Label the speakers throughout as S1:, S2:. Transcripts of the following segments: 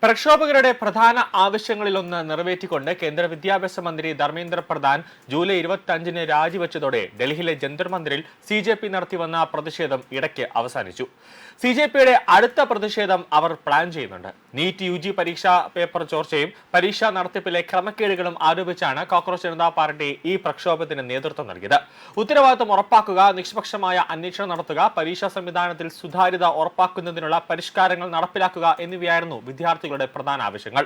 S1: പ്രക്ഷോഭകരുടെ പ്രധാന ആവശ്യങ്ങളിലൊന്ന് നിറവേറ്റിക്കൊണ്ട് കേന്ദ്ര വിദ്യാഭ്യാസ മന്ത്രി ധർമ്മേന്ദ്ര പ്രധാൻ ജൂലൈ 25-ന് രാജിവെച്ചതോടെ ഡൽഹിയിലെ ജന്തർ മന്ദിറിൽ CJP നടത്തിവന്ന പ്രതിഷേധം ഇടയ്ക്ക് അവസാനിച്ചു. CJPയുടെ അടുത്ത പ്രതിഷേധം അവർ പ്ലാൻ ചെയ്യുന്നുണ്ട്. നീറ്റ് UG പരീക്ഷാ പേപ്പർ ചോർച്ചയും പരീക്ഷാ നടത്തിപ്പിലെ ക്രമക്കേടുകളും ആരോപിച്ചാണ് കോക്രോച്ച് ജനതാ പാർട്ടി ഈ പ്രക്ഷോഭത്തിന് നേതൃത്വം നൽകിയത്. ഉത്തരവാദിത്തം ഉറപ്പാക്കുക, നിഷ്പക്ഷമായ അന്വേഷണം നടത്തുക, പരീക്ഷാ സംവിധാനത്തിൽ സുതാര്യത ഉറപ്പാക്കുന്നതിനുള്ള പരിഷ്കാരങ്ങൾ നടപ്പിലാക്കുക എന്നിവയായിരുന്നു വിദ്യാർത്ഥികളുടെ പ്രധാന ആവശ്യങ്ങൾ.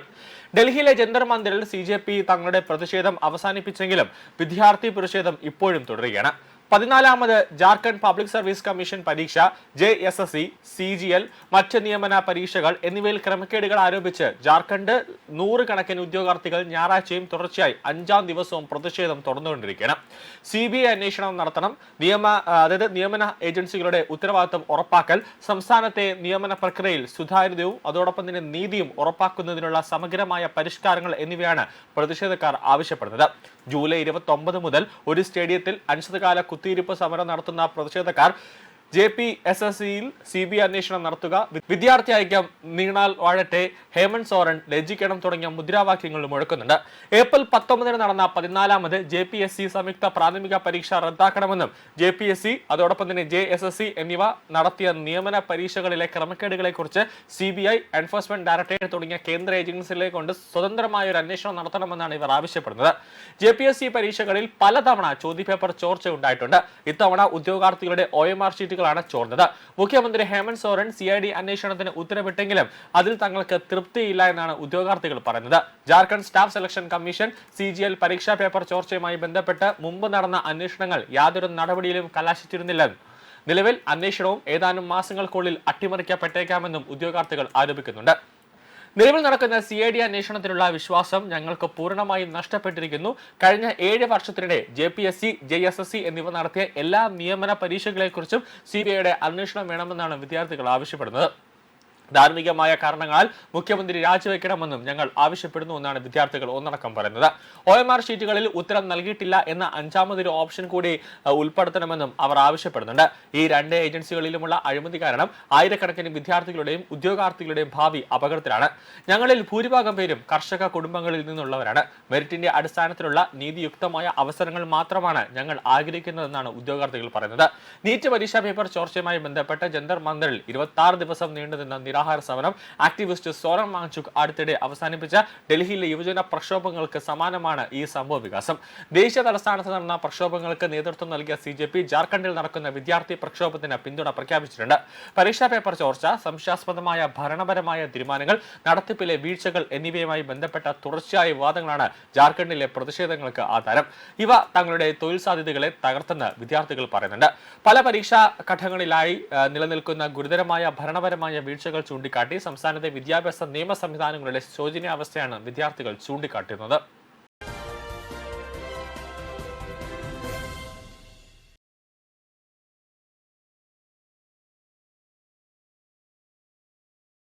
S1: ഡൽഹിയിലെ ജന്തർ മന്ദിറിൽ CJP തങ്ങളുടെ പ്രതിഷേധം അവസാനിപ്പിച്ചെങ്കിലും വിദ്യാർത്ഥി പ്രതിഷേധം ഇപ്പോഴും തുടരുകയാണ്. 14ാമത് ജാർഖണ്ഡ് പബ്ലിക് സർവീസ് കമ്മീഷൻ പരീക്ഷ, JSSC, CGL, മറ്റ് നിയമന പരീക്ഷകൾ എന്നിവയിൽ ക്രമക്കേടുകൾ ആരോപിച്ച് ജാർഖണ്ഡ് 100 കണക്കിന് ഉദ്യോഗാർത്ഥികൾ ഞായറാഴ്ചയും തുടർച്ചയായി 5ാം ദിവസവും പ്രതിഷേധം തുടർന്നുകൊണ്ടിരിക്കുകയാണ്. CBI അന്വേഷണം നടത്തണം, നിയമന ഏജൻസികളുടെ ഉത്തരവാദിത്തം ഉറപ്പാക്കൽ, സംസ്ഥാനത്തെ നിയമന പ്രക്രിയയിൽ സുതാര്യതയും അതോടൊപ്പം തന്നെ നീതിയും ഉറപ്പാക്കുന്നതിനുള്ള സമഗ്രമായ പരിഷ്കാരങ്ങൾ എന്നിവയാണ് പ്രതിഷേധക്കാർ ആവശ്യപ്പെടുന്നത്. ജൂലൈ 29 മുതൽ ഒരു സ്റ്റേഡിയത്തിൽ അനിശ്ചിതകാല കുത്തിയിരിപ്പ് സമരം നടത്തുന്ന പ്രതിഷേധക്കാർ JPSSCയിൽ CBI അന്വേഷണം നടത്തുക, വിദ്യാർത്ഥി ഐക്യം നീണാൽ വാഴട്ടെ, ഹേമന്ത് സോറൻ ലജ്ജിക്കണം തുടങ്ങിയ മുദ്രാവാക്യങ്ങൾ മുഴക്കുന്നുണ്ട്. ഏപ്രിൽ 19-ന് നടന്ന 14ാമത് JPSC സംയുക്ത പ്രാഥമിക പരീക്ഷ റദ്ദാക്കണമെന്നും JPSC അതോടൊപ്പം തന്നെ JSSC എന്നിവ നടത്തിയ നിയമന പരീക്ഷകളിലെ ക്രമക്കേടുകളെക്കുറിച്ച് CBI, എൻഫോഴ്സ്മെന്റ് ഡയറക്ടറേറ്റ് തുടങ്ങിയ കേന്ദ്ര ഏജൻസികളെ കൊണ്ട് സ്വതന്ത്രമായ ഒരു അന്വേഷണം നടത്തണമെന്നാണ് ഇവർ ആവശ്യപ്പെടുന്നത്. JPSC പരീക്ഷകളിൽ പലതവണ ചോദ്യപേപ്പർ ചോർച്ച ഉണ്ടായിട്ടുണ്ട്. ഇത്തവണ ഉദ്യോഗാർത്ഥികളുടെ OMR ഷീറ്റുകളാണ് ചോർന്നത്. മുഖ്യമന്ത്രി ഹേമന്ത് സോറൻ CID അന്വേഷണത്തിന് ഉത്തരവിട്ടെങ്കിലും അതിൽ തങ്ങൾക്ക് തൃപ്തിയില്ല എന്നാണ് ഉദ്യോഗാർത്ഥികൾ പറയുന്നത്. Jharkhand staff selection commission CGL പരീക്ഷാ പേപ്പർ ചോർച്ചയുമായി ബന്ധപ്പെട്ട് മുമ്പ് നടന്ന അന്വേഷണങ്ങൾ യാതൊരു നടപടിയിലും കലാശിച്ചിരുന്നില്ലെന്നും നിലവിൽ അന്വേഷണവും ഏതാനും മാസങ്ങൾക്കുള്ളിൽ അട്ടിമറിക്കപ്പെട്ടേക്കാമെന്നും ഉദ്യോഗാർത്ഥികൾ ആരോപിക്കുന്നുണ്ട്. നിലവിൽ നടക്കുന്ന CID അന്വേഷണത്തിലുള്ള വിശ്വാസം ഞങ്ങൾക്ക് പൂർണ്ണമായും നഷ്ടപ്പെട്ടിരിക്കുന്നു. കഴിഞ്ഞ 7 വർഷത്തിനിടെ JPSC, JSSC എന്നിവ നടത്തിയ എല്ലാ നിയമന പരീക്ഷകളെക്കുറിച്ചും CBIയുടെ അന്വേഷണം വേണമെന്നാണ് വിദ്യാർത്ഥികൾ ആവശ്യപ്പെടുന്നത്. ധാർമ്മികമായ കാരണങ്ങളാൽ മുഖ്യമന്ത്രി രാജിവെക്കണമെന്നും ഞങ്ങൾ ആവശ്യപ്പെടുന്നുവെന്നാണ് വിദ്യാർത്ഥികൾ ഒന്നടക്കം പറയുന്നത്. OMR ഷീറ്റുകളിൽ ഉത്തരം നൽകിയിട്ടില്ല എന്ന 5ാമതൊരു ഓപ്ഷൻ കൂടി ഉൾപ്പെടുത്തണമെന്നും അവർ ആവശ്യപ്പെടുന്നുണ്ട്. ഈ 2 ഏജൻസികളിലുമുള്ള അഴിമതി കാരണം ആയിരക്കണക്കിന് വിദ്യാർത്ഥികളുടെയും ഉദ്യോഗാർത്ഥികളുടെയും ഭാവി അപകടത്തിലാണ്. ഞങ്ങളിൽ ഭൂരിഭാഗം പേരും കർഷക കുടുംബങ്ങളിൽ നിന്നുള്ളവരാണ്. മെറിറ്റിന്റെ അടിസ്ഥാനത്തിലുള്ള നീതിയുക്തമായ അവസരങ്ങൾ മാത്രമാണ് ഞങ്ങൾ ആഗ്രഹിക്കുന്നതെന്നാണ് ഉദ്യോഗാർത്ഥികൾ പറയുന്നത്. നീറ്റ് പരീക്ഷാ പേപ്പർ ചോർച്ചയുമായി ബന്ധപ്പെട്ട് ജന്തർ മന്ദിറിൽ 26 ദിവസം നീണ്ടുനിന്ന നിരാഹാര സമരം ആക്ടിവിസ്റ്റ് സോറൻ വാങ്ചുക് അടുത്തിടെ അവസാനിപ്പിച്ച ഡൽഹിയിലെ യുവജന പ്രക്ഷോഭങ്ങൾക്ക് സമാനമാണ് ഈ സംഭവ വികാസം. ദേശീയ തലസ്ഥാനത്ത് നടന്ന പ്രക്ഷോഭങ്ങൾക്ക് നേതൃത്വം നൽകിയ CJP ജാർഖണ്ഡിൽ നടക്കുന്ന വിദ്യാർത്ഥി പ്രക്ഷോഭത്തിന് പിന്തുണ പ്രഖ്യാപിച്ചിട്ടുണ്ട്. പരീക്ഷാ പേപ്പർ ചോർച്ച, സംശയാസ്പദമായ ഭരണപരമായ തീരുമാനങ്ങൾ, നടത്തിപ്പിലെ വീഴ്ചകൾ എന്നിവയുമായി ബന്ധപ്പെട്ട തുടർച്ചയായ വിവാദങ്ങളാണ് ജാർഖണ്ഡിലെ പ്രതിഷേധങ്ങൾക്ക് ആധാരം. ഇവ തങ്ങളുടെ തൊഴിൽ സാധ്യതകളെ തകർത്തെന്ന് വിദ്യാർത്ഥികൾ പറയുന്നുണ്ട്. പല പരീക്ഷാ ഘട്ടങ്ങളിലായി നിലനിൽക്കുന്ന ഗുരുതരമായ ഭരണപരമായ വീഴ്ചകൾ ചൂണ്ടിക്കാട്ടി സംസ്ഥാനത്തെ വിദ്യാഭ്യാസ നിയമ സംവിധാനങ്ങളുടെ ശോചനീയാവസ്ഥയാണ് വിദ്യാർത്ഥികൾ ചൂണ്ടിക്കാട്ടുന്നത്.